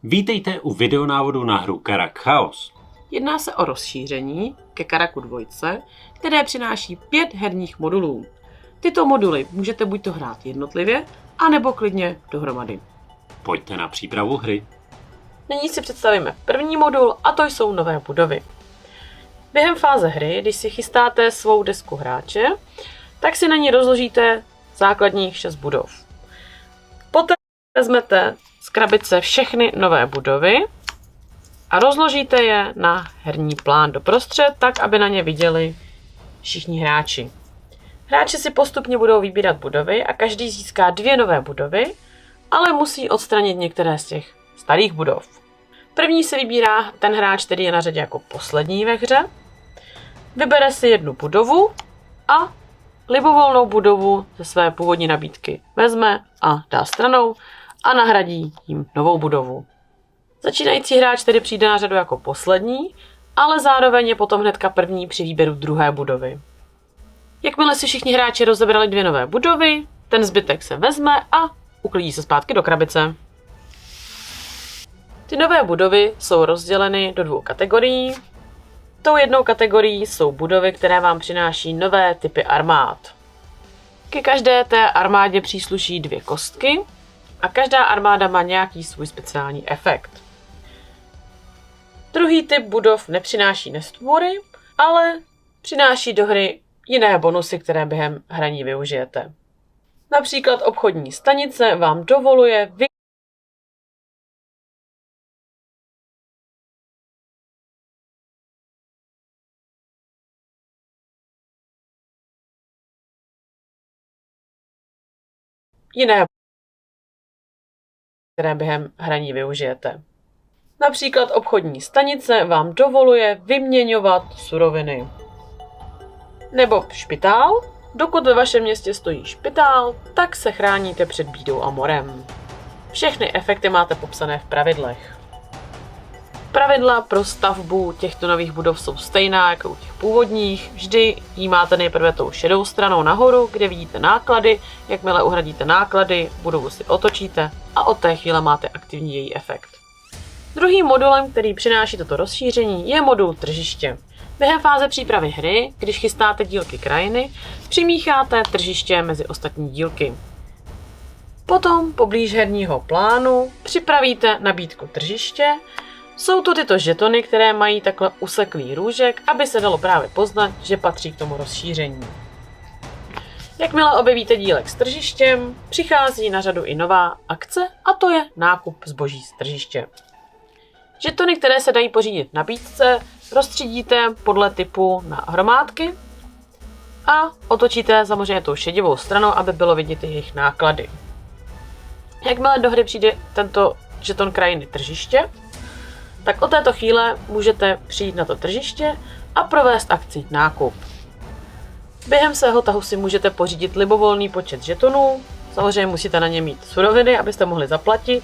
Vítejte u videonávodu na hru Karak Chaos. Jedná se o rozšíření ke Karaku 2, které přináší 5 herních modulů. Tyto moduly můžete buď to hrát jednotlivě, anebo klidně dohromady. Pojďte na přípravu hry. Nyní si představíme první modul a to jsou nové budovy. Během fáze hry, když si chystáte svou desku hráče, tak si na ní rozložíte základních 6 budov. Poté vezmete z krabice všechny nové budovy a rozložíte je na herní plán doprostřed, tak aby na ně viděli všichni hráči. Hráči si postupně budou vybírat budovy a každý získá 2 nové budovy, ale musí odstranit některé z těch starých budov. První se vybírá ten hráč, který je na řadě jako poslední ve hře. Vybere si jednu budovu a libovolnou budovu ze své původní nabídky vezme a dá stranou a nahradí tím novou budovu. Začínající hráč tedy přijde na řadu jako poslední, ale zároveň je potom hnedka první při výběru druhé budovy. Jakmile si všichni hráči rozebrali 2 nové budovy, ten zbytek se vezme a uklidí se zpátky do krabice. Ty nové budovy jsou rozděleny do 2 kategorií. Tou jednou kategorií jsou budovy, které vám přináší nové typy armád. Ke každé té armádě přísluší 2 kostky a každá armáda má nějaký svůj speciální efekt. Druhý typ budov nepřináší nestvůry, ale přináší do hry jiné bonusy, které během hraní využijete. Například obchodní stanice vám dovoluje jiné, které během hraní využijete. Například obchodní stanice vám dovoluje vyměňovat suroviny. Nebo špitál. Dokud ve vašem městě stojí špitál, tak se chráníte před bídou a morem. Všechny efekty máte popsané v pravidlech. Pravidla pro stavbu těchto nových budov jsou stejná jako u těch původních. Vždy ji máte nejprve tou šedou stranou nahoru, kde vidíte náklady. Jakmile uhradíte náklady, budovu si otočíte a od té chvíle máte aktivní její efekt. Druhým modulem, který přináší toto rozšíření, je modul tržiště. Během fáze přípravy hry, když chystáte dílky krajiny, přimícháte tržiště mezi ostatní dílky. Potom poblíž herního plánu připravíte nabídku tržiště. Jsou to tyto žetony, které mají takhle useklý růžek, aby se dalo právě poznat, že patří k tomu rozšíření. Jakmile objevíte dílek s tržištěm, přichází na řadu i nová akce a to je nákup zboží z tržiště. Žetony, které se dají pořídit v nabídce, rozstřídíte podle typu na hromádky a otočíte samozřejmě tou šedivou stranou, aby bylo vidět jejich náklady. Jakmile do hry přijde tento žeton krajiny tržiště, tak od této chvíle můžete přijít na to tržiště a provést akci nákup. Během svého tahu si můžete pořídit libovolný počet žetonů, samozřejmě musíte na ně mít suroviny, abyste mohli zaplatit,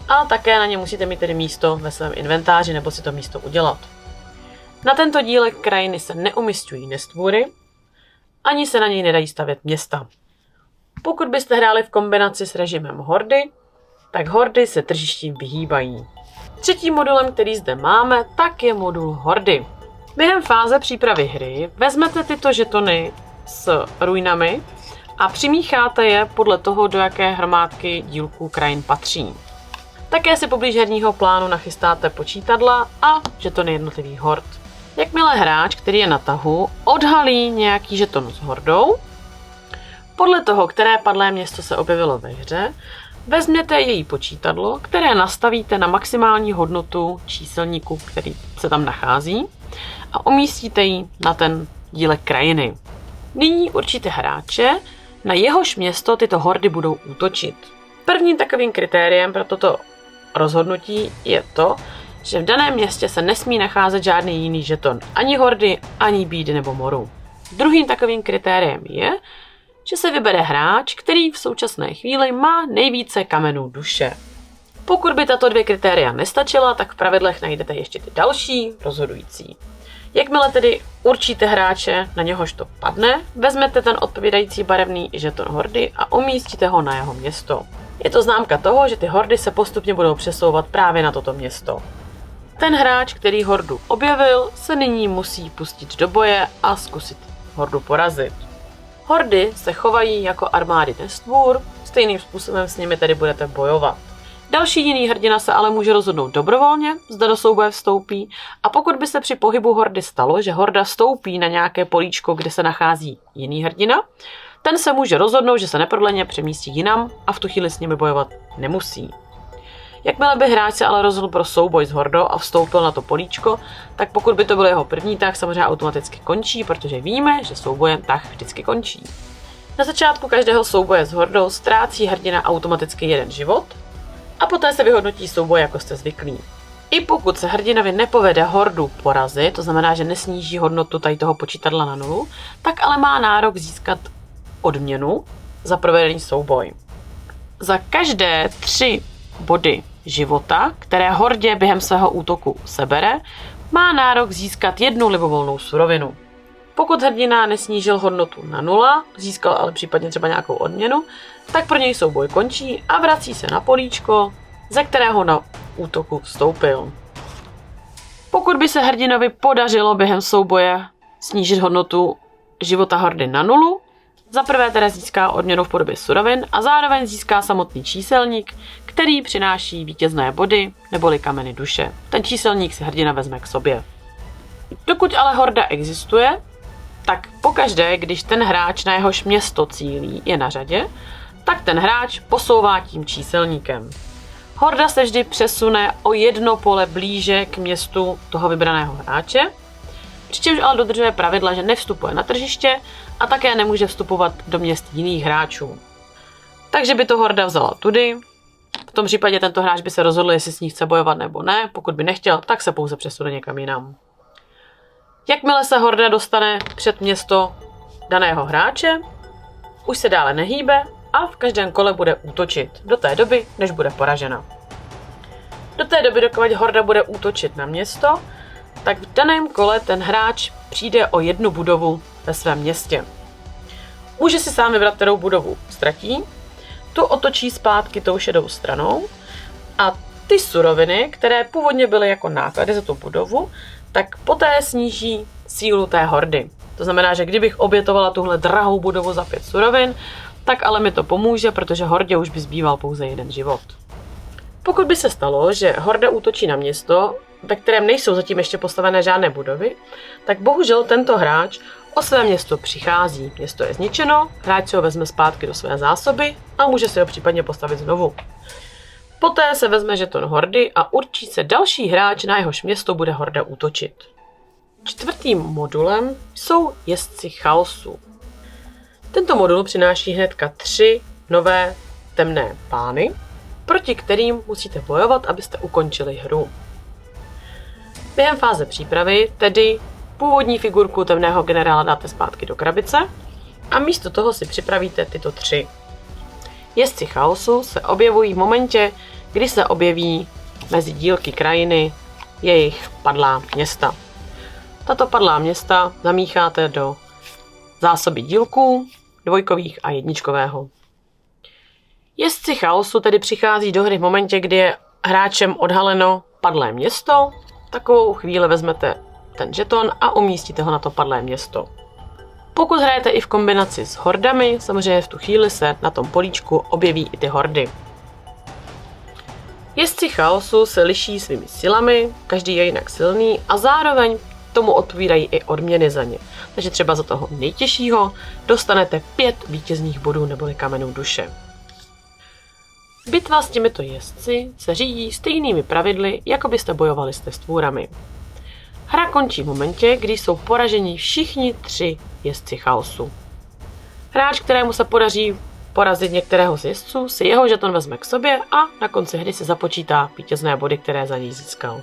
a také na ně musíte mít tedy místo ve svém inventáři nebo si to místo udělat. Na tento dílek krajiny se neumisťují nestvůry, ani se na něj nedají stavět města. Pokud byste hráli v kombinaci s režimem hordy, tak hordy se tržištím vyhýbají. Třetím modulem, který zde máme, tak je modul hordy. Během fáze přípravy hry vezmete tyto žetony s ruinami a přimícháte je podle toho, do jaké hromádky dílků krajin patří. Také si poblíž herního plánu nachystáte počítadla a žetony jednotlivých hord. Jakmile hráč, který je na tahu, odhalí nějaký žeton s hordou, podle toho, které padlé město se objevilo ve hře, vezměte její počítadlo, které nastavíte na maximální hodnotu číselníku, který se tam nachází, a umístíte ji na ten dílek krajiny. Nyní určíte hráče, na jehož město tyto hordy budou útočit. Prvním takovým kritériem pro toto rozhodnutí je to, že v daném městě se nesmí nacházet žádný jiný žeton, ani hordy, ani bídy nebo moru. Druhým takovým kritériem je, že se vybere hráč, který v současné chvíli má nejvíce kamenů duše. Pokud by tato 2 kritéria nestačila, tak v pravidlech najdete ještě ty další rozhodující. Jakmile tedy určíte hráče, na něhož to padne, vezmete ten odpovídající barevný žeton hordy a umístíte ho na jeho město. Je to známka toho, že ty hordy se postupně budou přesouvat právě na toto město. Ten hráč, který hordu objevil, se nyní musí pustit do boje a zkusit hordu porazit. Hordy se chovají jako armády nestvůr, stejným způsobem s nimi tedy budete bojovat. Další jiný hrdina se ale může rozhodnout dobrovolně, zda do souboje vstoupí, a pokud by se při pohybu hordy stalo, že horda vstoupí na nějaké políčko, kde se nachází jiný hrdina, ten se může rozhodnout, že se neprodleně přemístí jinam a v tu chvíli s nimi bojovat nemusí. Jakmile by hráč se ale rozhodl pro souboj s hordou a vstoupil na to políčko, tak pokud by to byl jeho první tah, samozřejmě automaticky končí, protože víme, že soubojem tah vždycky končí. Na začátku každého souboje s hordou ztrácí hrdina automaticky 1 život a poté se vyhodnotí souboj, jako jste zvyklí. I pokud se hrdinovi nepovede hordu porazit, to znamená, že nesníží hodnotu tady toho počítadla na 0, tak ale má nárok získat odměnu za provedený souboj. Za každé 3 body života, které hordě během svého útoku sebere, má nárok získat 1 libovolnou surovinu. Pokud hrdina nesnížil hodnotu na 0, získal ale případně třeba nějakou odměnu, tak pro něj souboj končí a vrací se na políčko, ze kterého na útoku vstoupil. Pokud by se hrdinovi podařilo během souboje snížit hodnotu života hordy na 0, za prvé teda získá odměnu v podobě surovin a zároveň získá samotný číselník, který přináší vítězné body neboli kameny duše. Ten číselník si hrdina vezme k sobě. Dokud ale horda existuje, tak pokaždé, když ten hráč, na jehož město cílí, je na řadě, tak ten hráč posouvá tím číselníkem. Horda se vždy přesune o 1 pole blíže k městu toho vybraného hráče, přičemž ale dodržuje pravidla, že nevstupuje na tržiště a také nemůže vstupovat do měst jiných hráčů. Takže by to horda vzala tudy. V tom případě tento hráč by se rozhodl, jestli s ní chce bojovat nebo ne. Pokud by nechtěl, tak se pouze přesune někam jinam. Jakmile se horda dostane před město daného hráče, už se dále nehýbe a v každém kole bude útočit do té doby, než bude poražena. Do té doby, dokud horda bude útočit na město, tak v daném kole ten hráč přijde o 1 budovu ve svém městě. Může si sám vybrat, kterou budovu ztratí, tu otočí zpátky tou šedou stranou a ty suroviny, které původně byly jako náklady za tu budovu, tak poté sníží sílu té hordy. To znamená, že kdybych obětovala tuhle drahou budovu za 5 surovin, tak ale mi to pomůže, protože hordě už by zbýval pouze 1 život. Pokud by se stalo, že horda útočí na město, ve kterém nejsou zatím ještě postavené žádné budovy, tak bohužel tento hráč o své město přichází. Město je zničeno, hráč si ho vezme zpátky do své zásoby a může si ho případně postavit znovu. Poté se vezme žeton hordy a určí se další hráč, na jehož město bude horda útočit. 4. modulem jsou jezdci chaosu. Tento modul přináší hnedka 3 nové temné pány, proti kterým musíte bojovat, abyste ukončili hru. Během fáze přípravy tedy původní figurku temného generála dáte zpátky do krabice a místo toho si připravíte tyto 3. Jezdci chaosu se objevují v momentě, kdy se objeví mezi dílky krajiny jejich padlá města. Tato padlá města zamícháte do zásoby dílků, 2 a 1. Jezdci chaosu tedy přichází do hry v momentě, kdy je hráčem odhaleno padlé město. Takovou chvíli vezmete ten žeton a umístíte ho na to padlé město. Pokud hrajete i v kombinaci s hordami, samozřejmě v tu chvíli se na tom políčku objeví i ty hordy. Jezdci chaosu se liší svými silami, každý je jinak silný a zároveň tomu odpovídají i odměny za ně. Takže třeba za toho nejtěžšího dostanete 5 vítězných bodů neboli kamenů duše. Bitva s těmito jezdci se řídí stejnými pravidly, jako byste bojovali s nestvůrami. Hra končí v momentě, kdy jsou poraženi všichni 3 jezdci chaosu. Hráč, kterému se podaří porazit některého z jezdců, si jeho žeton vezme k sobě a na konci hry se započítá vítězné body, které za něj získal.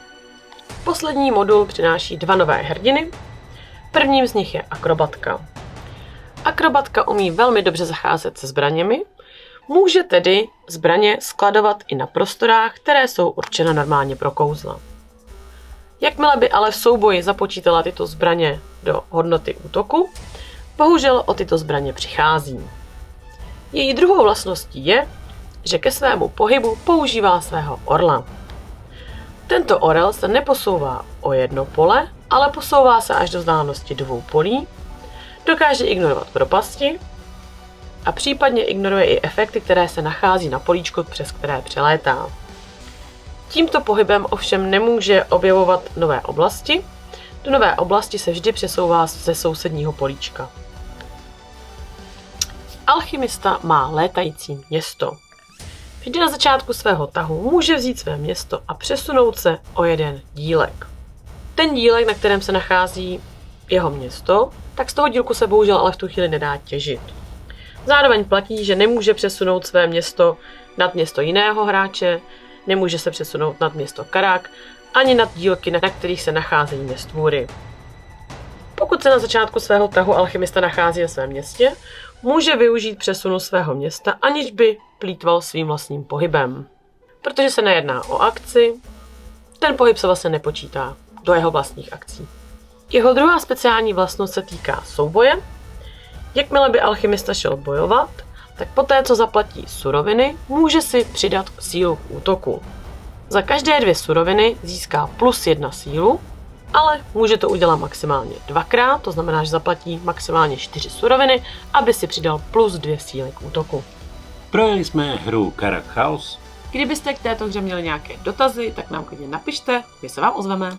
Poslední modul přináší 2 nové hrdiny. Prvním z nich je akrobatka. Akrobatka umí velmi dobře zacházet se zbraněmi, může tedy zbraně skladovat i na prostorách, které jsou určena normálně pro kouzla. Jakmile by ale v souboji započítala tyto zbraně do hodnoty útoku, bohužel o tyto zbraně přichází. Její druhou vlastností je, že ke svému pohybu používá svého orla. Tento orel se neposouvá o jedno pole, ale posouvá se až do vzdálenosti 2 polí, dokáže ignorovat propasti a případně ignoruje i efekty, které se nachází na políčku, přes které přelétá. Tímto pohybem ovšem nemůže objevovat nové oblasti. Do nové oblasti se vždy přesouvá ze sousedního políčka. Alchymista má létající město. Vždy na začátku svého tahu může vzít své město a přesunout se o jeden dílek. Ten dílek, na kterém se nachází jeho město, tak z toho dílku se bohužel ale v tu chvíli nedá těžit. Zároveň platí, že nemůže přesunout své město nad město jiného hráče, nemůže se přesunout nad město Karak, ani nad dílky, na kterých se nacházejí městvůry. Pokud se na začátku svého tahu alchymista nachází ve svém městě, může využít přesunu svého města, aniž by plýtval svým vlastním pohybem. Protože se nejedná o akci, ten pohyb se vlastně nepočítá do jeho vlastních akcí. Jeho druhá speciální vlastnost se týká souboje. Jakmile by alchymista šel bojovat, tak poté, co zaplatí suroviny, může si přidat sílu k útoku. Za každé 2 suroviny získá +1 sílu, ale může to udělat maximálně 2krát, to znamená, že zaplatí maximálně 4 suroviny, aby si přidal +2 síly k útoku. Projeli jsme hru Karak Chaos. Kdybyste k této hře měli nějaké dotazy, tak nám klidně napište, my se vám ozveme.